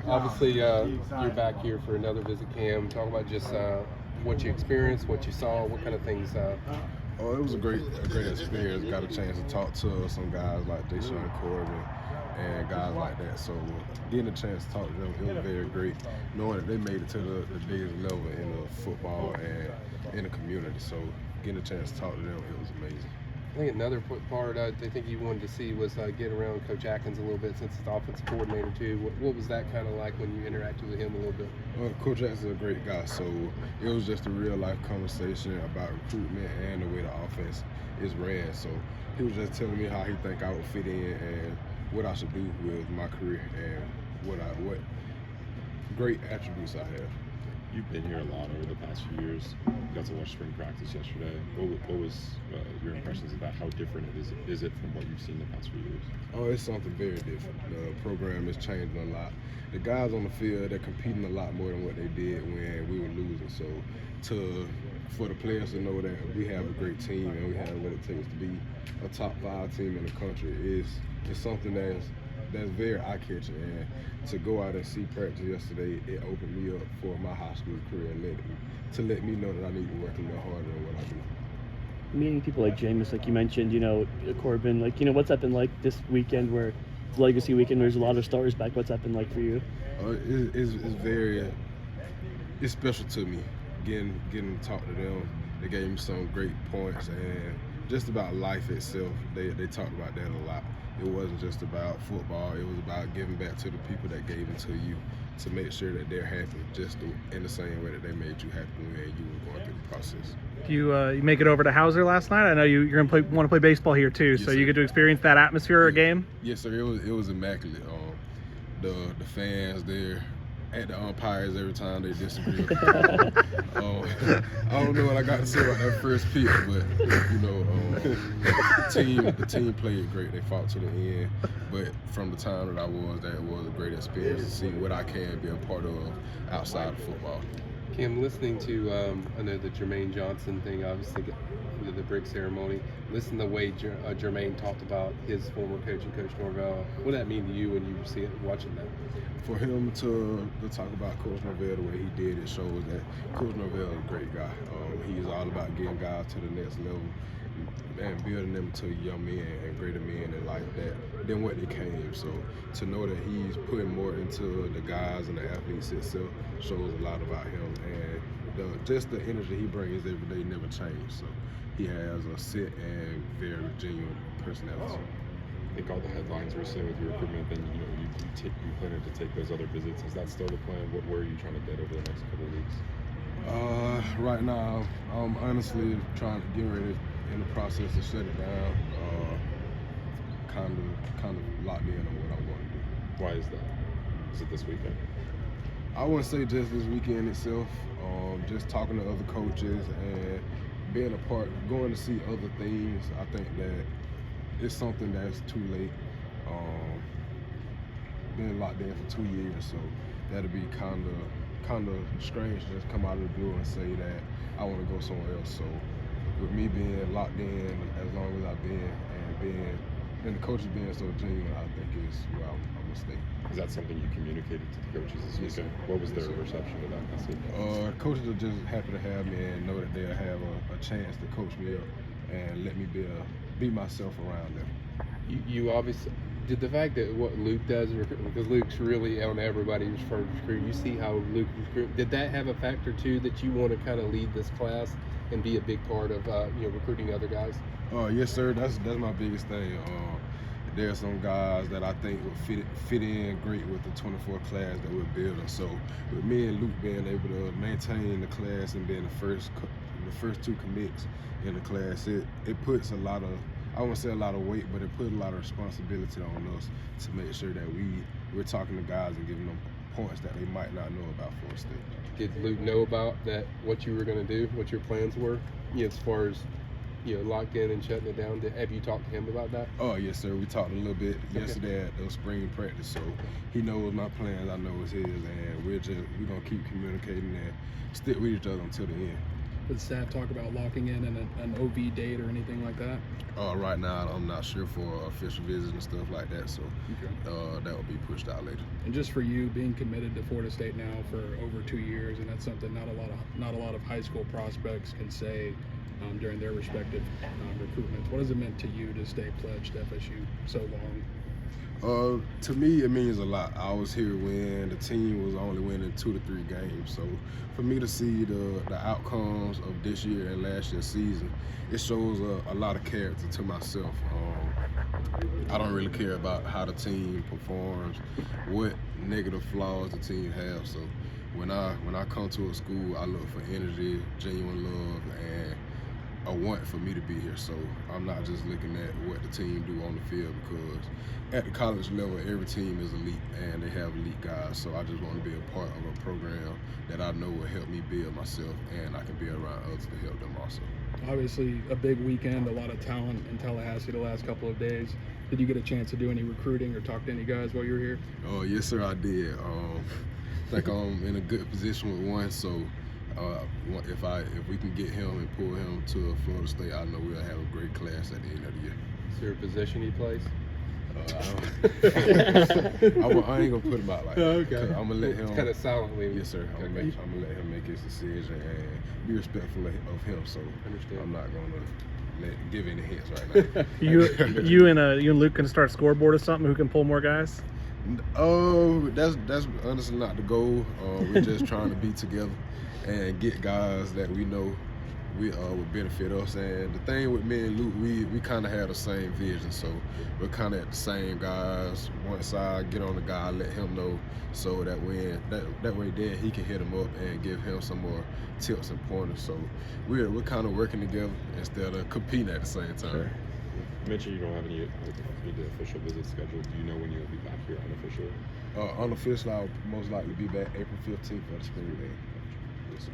Obviously, you're back here for another visit, Cam. Talk about just what you experienced, what you saw, what kind of things. Oh, it was a great experience. Got a chance to talk to some guys like Deshaun Corbin and guys like that. So getting a chance to talk to them, it was very great. Knowing that they made it to the biggest level in the football and in the community. So getting a chance to talk to them, it was amazing. I think another part I think you wanted to see was get around Coach Atkins a little bit since he's the offensive coordinator too. What was that kind of like when you interacted with him a little bit? Well, Coach Atkins is a great guy, so it was just a real life conversation about recruitment and the way the offense is ran. So he was just telling me how he think I would fit in and what I should do with my career and what great attributes I have. You've been here a lot over the past few years. You got to watch spring practice yesterday. What was your impressions about how different is it from what you've seen the past few years? Oh, it's something very different. The program is changing a lot. The guys on the field, they're competing a lot more than what they did when we were losing. So for the players to know that we have a great team and we have what it takes to be a top 5 team in the country is something that's very eye-catching. And to go out and see practice yesterday, it opened me up for my high school career and let me know that I need to work a little harder than what I do. Meeting people like Jameis, like you mentioned, Corbin, what's that been like this weekend where it's Legacy Weekend, there's a lot of stars back? What's that been like for you? It's special to me, getting to talk to them. They gave me some great points and just about life itself. They talked about that a lot. It wasn't just about football. It was about giving back to the people that gave it to you to make sure that they're happy just in the same way that they made you happy when you were going through the process. You make it over to Hauser last night? I know you're going to want to play baseball here too, Yes, so sir. you get to experience that atmosphere of a game? Yes, sir. It was immaculate. The fans there at the umpires every time they disagree with the call. I don't know what I got to say about that first pitch, but the team played great. They fought to the end. But from the time that I was there, it was a great experience to see what I can be a part of outside of football. Kim, listening to I know the Jermaine Johnson thing, obviously the brick ceremony. Listen to the way Jermaine talked about his former coach and Coach Norvell. What did that mean to you when you see it, watching that? For him to talk about Coach Norvell the way he did, it shows that Coach Norvell is a great guy. He's all about getting guys to the next level and building them to young men and greater men in life than what they came. So to know that he's putting more into the guys and the athletes itself shows a lot about him. And just the energy he brings every day never changes. So he has a set and very genuine personality. I think all the headlines were saying with your recruitment, then you planning to take those other visits. Is that still the plan? What are you trying to get over the next couple of weeks? Right now, I'm honestly trying to get ready in the process to shut it down. Kind of locked in on what I'm going to do. Why is that? Is it this weekend? I wouldn't say just this weekend itself. Just talking to other coaches and being a part, going to see other things. I think that it's something that's too late. Been locked in for 2 years, so that'd be kind of strange to just come out of the blue and say that I want to go somewhere else. So with me being locked in as long as I've been and the coaches being so genuine, I think is where I'm gonna stay. Is that something you communicated to the coaches this weekend? What was their reception of that message? Coaches are just happy to have me and know that they'll have a chance to coach me up and let me be myself around them. You obviously did the fact that what Luke does, because Luke's really on everybody's first recruit. You see how Luke recruit. Did that have a factor too that you want to kind of lead this class and be a big part of recruiting other guys? Yes, sir. That's my biggest thing. There are some guys that I think would fit in great with the 24 class that we're building. So with me and Luke being able to maintain the class and being the first 2 commits in the class, it puts a lot of, I won't say a lot of weight, but it put a lot of responsibility on us to make sure that we're talking to guys and giving them points that they might not know about Florida State. Did Luke know about that? What you were going to do? What your plans were? As far as locked in and shutting it down. Have you talked to him about that? Oh yes, sir. We talked a little bit yesterday at the spring practice, so he knows my plans. I know it's his, and we're gonna keep communicating and stick with each other until the end. Did staff talk about locking in an OV date or anything like that? Right now, I'm not sure for official visits and stuff like that, so Okay. that will be pushed out later. And just for you, being committed to Florida State now for over 2 years, and that's something not a lot of high school prospects can say during their respective recruitments. What has it meant to you to stay pledged to FSU so long? To me, it means a lot. I was here when the team was only winning 2 to 3 games. So for me to see the outcomes of this year and last year's season, it shows a lot of character to myself. I don't really care about how the team performs, what negative flaws the team has. So when I come to a school, I look for energy, genuine love, and a want for me to be here. So I'm not just looking at what the team do on the field, because at the college level, every team is elite and they have elite guys. So I just want to be a part of a program that I know will help me build myself, and I can be around others to help them also. Obviously, a big weekend, a lot of talent in Tallahassee the last couple of days. Did you get a chance to do any recruiting or talk to any guys while you were here? Oh, yes, sir, I did. I think I'm in a good position with one, so if we can get him and pull him to Florida State, I know we'll have a great class at the end of the year. Is there a position he plays? I ain't gonna put him out like that. Okay. I'm gonna let him. Kind of silently. Yes, sir. I'm gonna let him make his decision and be respectful of him. So Understand. I'm not gonna give any hints right now. You and Luke can start scoreboard or something. Who can pull more guys? That's honestly not the goal. We're just trying to be together and get guys that we know would benefit us. And the thing with me and Luke, we kind of have the same vision, so we're kind of at the same guys. Once I get on the guy, I let him know, so that way then he can hit him up and give him some more tips and pointers. So we're kind of working together instead of competing at the same time. Sure. You mentioned you don't have any official visits scheduled. Do you know when you'll be back here unofficially? Unofficial, I'll most likely be back April 15th for the spring game. Yes, sir.